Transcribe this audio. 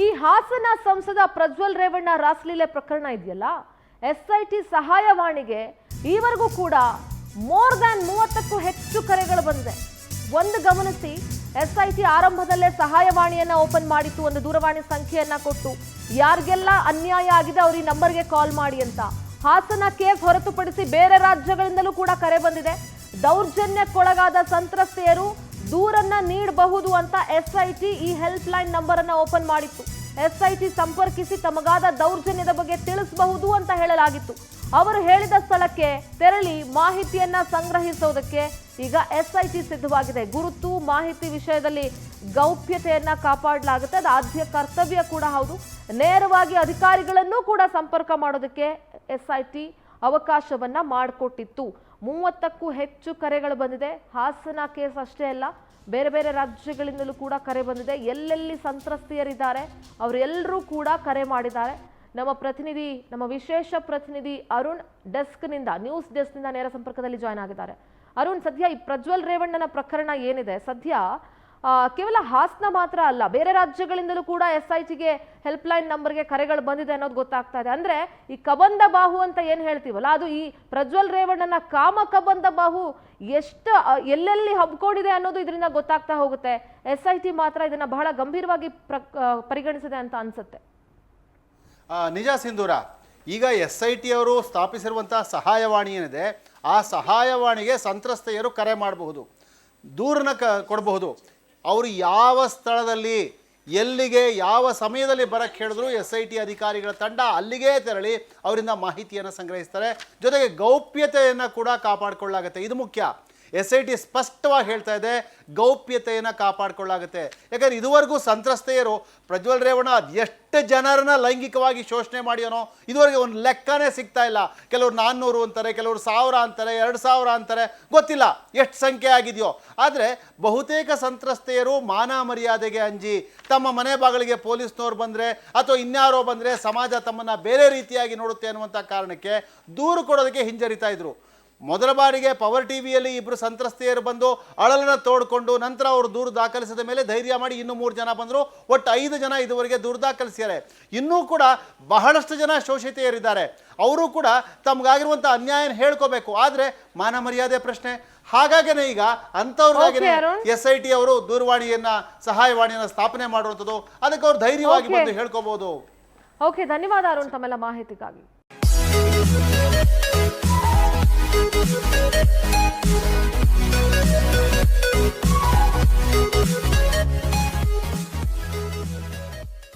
ಈ ಹಾಸನ ಸಂಸದ ಪ್ರಜ್ವಲ್ ರೇವಣ್ಣ ರಾಸ್ಲೀಲೆ ಪ್ರಕರಣ ಇದೆಯಲ್ಲ, SIT ಸಹಾಯವಾಣಿಗೆ ಈವರೆಗೂ ಕೂಡ ಮೋರ್ ದ್ಯಾನ್ 30ಕ್ಕೂ ಹೆಚ್ಚು ಕರೆಗಳು ಬಂದಿದೆ. ಒಂದು ಗಮನಿಸಿ, SIT ಆರಂಭದಲ್ಲೇ ಸಹಾಯವಾಣಿಯನ್ನ ಓಪನ್ ಮಾಡಿತ್ತು, ಒಂದು ದೂರವಾಣಿ ಸಂಖ್ಯೆಯನ್ನ ಕೊಟ್ಟು ಯಾರಿಗೆಲ್ಲ ಅನ್ಯಾಯ ಆಗಿದೆ ಅವ್ರ ಈ ನಂಬರ್ಗೆ ಕಾಲ್ ಮಾಡಿ ಅಂತ. ಹಾಸನ ಕೇಸ್ ಹೊರತುಪಡಿಸಿ ಬೇರೆ ರಾಜ್ಯಗಳಿಂದಲೂ ಕೂಡ ಕರೆ ಬಂದಿದೆ. ದೌರ್ಜನ್ಯಕ್ಕೊಳಗಾದ ಸಂತ್ರಸ್ತೆಯರು ದೂರನ್ನ ನೀಡಬಹುದು ಅಂತ SIT ಈ ಹೆಲ್ಪ್ ಲೈನ್ ನಂಬರ್ ಅನ್ನ ಓಪನ್ ಮಾಡಿತ್ತು. SIT ಸಂಪರ್ಕಿಸಿ ತಮಗಾದ ದೌರ್ಜನ್ಯದ ಬಗ್ಗೆ ತಿಳಿಸಬಹುದು ಅಂತ ಹೇಳಲಾಗಿತ್ತು. ಅವರು ಹೇಳಿದ ಸ್ಥಳಕ್ಕೆ ತೆರಳಿ ಮಾಹಿತಿಯನ್ನ ಸಂಗ್ರಹಿಸೋದಕ್ಕೆ ಈಗ SIT ಸಿದ್ಧವಾಗಿದೆ. ಗುರುತು ಮಾಹಿತಿ ವಿಷಯದಲ್ಲಿ ಗೌಪ್ಯತೆಯನ್ನ ಕಾಪಾಡಲಾಗುತ್ತೆ, ಅದು ಆದ್ಯ ಕರ್ತವ್ಯ ಕೂಡ ಹೌದು. ನೇರವಾಗಿ ಅಧಿಕಾರಿಗಳನ್ನೂ ಕೂಡ ಸಂಪರ್ಕ ಮಾಡೋದಕ್ಕೆ SIT ಅವಕಾಶವನ್ನ ಮಾಡಿಕೊಟ್ಟಿತ್ತು. 30ಕ್ಕೂ ಹೆಚ್ಚು ಕರೆಗಳು ಬಂದಿದೆ. ಹಾಸನ ಕೇಸ್ ಅಷ್ಟೇ ಅಲ್ಲ, ಬೇರೆ ಬೇರೆ ರಾಜ್ಯಗಳಿಂದಲೂ ಕೂಡ ಕರೆ ಬಂದಿದೆ. ಎಲ್ಲೆಲ್ಲಿ ಸಂತ್ರಸ್ತೆಯರಿದ್ದಾರೆ ಅವರೆಲ್ಲರೂ ಕೂಡ ಕರೆ ಮಾಡಿದ್ದಾರೆ. ನಮ್ಮ ವಿಶೇಷ ಪ್ರತಿನಿಧಿ ಅರುಣ್ ನ್ಯೂಸ್ ಡೆಸ್ಕ್ನಿಂದ ನೇರ ಸಂಪರ್ಕದಲ್ಲಿ ಜಾಯ್ನ್ ಆಗಿದ್ದಾರೆ. ಅರುಣ್, ಸದ್ಯ ಈ ಪ್ರಜ್ವಲ್ ರೇವಣ್ಣನ ಪ್ರಕರಣ ಏನಿದೆ, ಸದ್ಯ ಕೇವಲ ಹಾಸನ ಮಾತ್ರ ಅಲ್ಲ, ಬೇರೆ ರಾಜ್ಯಗಳಿಂದಲೂ ಕೂಡ SITಗೆ ಹೆಲ್ಪ್ ಲೈನ್ ನಂಬರ್ಗೆ ಕರೆಗಳು ಬಂದಿದೆ ಅನ್ನೋದು ಗೊತ್ತಾಗ್ತಾ ಇದೆ. ಅಂದ್ರೆ ಈ ಕಬಂದ ಬಾಹು ಅಂತ ಏನ್ ಹೇಳ್ತೀವಲ್ಲ, ಅದು ಈ ಪ್ರಜ್ವಲ್ ರೇವಣ್ಣನ ಕಾಮ ಕಬಂದ ಬಾಹು ಎಷ್ಟು ಎಲ್ಲೆಲ್ಲಿ ಹಬ್ಕೊಂಡಿದೆ ಅನ್ನೋದು ಇದರಿಂದ ಗೊತ್ತಾಗ್ತಾ ಹೋಗುತ್ತೆ. SIT ಮಾತ್ರ ಇದನ್ನ ಬಹಳ ಗಂಭೀರವಾಗಿ ಪರಿಗಣಿಸಿದೆ ಅಂತ ಅನ್ಸುತ್ತೆ. ನಿಜ ಸಿಂಧೂರ, ಈಗ SIT ಅವರು ಸ್ಥಾಪಿಸಿರುವಂತಹ ಸಹಾಯವಾಣಿ ಏನಿದೆ, ಆ ಸಹಾಯವಾಣಿಗೆ ಸಂತ್ರಸ್ತೆಯರು ಕರೆ ಮಾಡಬಹುದು, ದೂರನ್ನ ಕೊಡಬಹುದು. ಅವರು ಯಾವ ಸ್ಥಳದಲ್ಲಿ ಎಲ್ಲಿಗೆ ಯಾವ ಸಮಯದಲ್ಲಿ ಬರಕ್ಕೆ ಹೇಳಿದ್ರು SIT ಅಧಿಕಾರಿಗಳ ತಂಡ ಅಲ್ಲಿಗೆ ತೆರಳಿ ಅವರಿಂದ ಮಾಹಿತಿಯನ್ನು ಸಂಗ್ರಹಿಸ್ತಾರೆ. ಜೊತೆಗೆ ಗೌಪ್ಯತೆಯನ್ನು ಕೂಡ ಕಾಪಾಡಿಕೊಳ್ಳಲಾಗುತ್ತೆ. ಇದು ಮುಖ್ಯ. SIT ಸ್ಪಷ್ಟವಾಗಿ ಹೇಳ್ತಾ ಇದೆ, ಗೌಪ್ಯತೆಯನ್ನು ಕಾಪಾಡಿಕೊಳ್ಳಲಾಗುತ್ತೆ. ಯಾಕಂದರೆ ಇದುವರೆಗೂ ಸಂತ್ರಸ್ತೆಯರು ಪ್ರಜ್ವಲ್ ರೇವಣ್ಣ ಎಷ್ಟು ಜನರನ್ನ ಲೈಂಗಿಕವಾಗಿ ಶೋಷಣೆ ಮಾಡಿಯೋನೋ ಇದುವರೆಗೆ ಒಂದು ಲೆಕ್ಕನೇ ಸಿಗ್ತಾ ಇಲ್ಲ. ಕೆಲವರು 400 ಅಂತಾರೆ, ಕೆಲವರು 1000 ಅಂತಾರೆ, 2000 ಅಂತಾರೆ, ಗೊತ್ತಿಲ್ಲ ಎಷ್ಟು ಸಂಖ್ಯೆ ಆಗಿದೆಯೋ. ಆದರೆ ಬಹುತೇಕ ಸಂತ್ರಸ್ತೆಯರು ಮಾನ ಮರ್ಯಾದೆಗೆ ಅಂಜಿ ತಮ್ಮ ಮನೆ ಬಾಗಿಲಿಗೆ ಪೊಲೀಸ್ನವ್ರು ಬಂದರೆ ಅಥವಾ ಇನ್ಯಾರೋ ಬಂದರೆ ಸಮಾಜ ತಮ್ಮನ್ನು ಬೇರೆ ರೀತಿಯಾಗಿ ನೋಡುತ್ತೆ ಅನ್ನುವಂಥ ಕಾರಣಕ್ಕೆ ದೂರು ಕೊಡೋದಕ್ಕೆ ಹಿಂಜರಿತಾ ಇದ್ರು. ಮೊದಲ ಬಾರಿಗೆ ಪವರ್ ಟಿವಿಯಲ್ಲಿ ಇಬ್ಬರು ಸಂತ್ರಸ್ತೆಯರು ಬಂದು ಅಳಲನ್ನು ತೋಡ್ಕೊಂಡು ನಂತರ ಅವರು ದೂರು ದಾಖಲಿಸಿದ ಮೇಲೆ ಧೈರ್ಯ ಮಾಡಿ ಇನ್ನೂ 3 ಜನ ಬಂದರು. ಒಟ್ಟು 5 ಜನ ಇದುವರೆಗೆ ದೂರು ದಾಖಲಿಸಿದ್ದಾರೆ. ಇನ್ನೂ ಕೂಡ ಬಹಳಷ್ಟು ಜನ ಶೋಷಿತೆಯರಿದ್ದಾರೆ. ಅವರು ಕೂಡ ತಮಗಾಗಿರುವಂಥ ಅನ್ಯಾಯನ ಹೇಳ್ಕೋಬೇಕು, ಆದರೆ ಮಾನ ಮರ್ಯಾದೆ ಪ್ರಶ್ನೆ. ಹಾಗಾಗೇ ಈಗ ಅಂಥವ್ರಿಗಾಗಿನೇ SIT ಅವರು ಸಹಾಯವಾಣಿಯನ್ನು ಸ್ಥಾಪನೆ ಮಾಡುವಂಥದ್ದು. ಅದಕ್ಕೆ ಅವರು ಧೈರ್ಯವಾಗಿ ಬಂದು ಹೇಳ್ಕೋಬಹುದು. ಓಕೆ, ಧನ್ಯವಾದ ಅರುಣ್ ತಮ್ಮೆಲ್ಲ ಮಾಹಿತಿಗಾಗಿ. Thank you.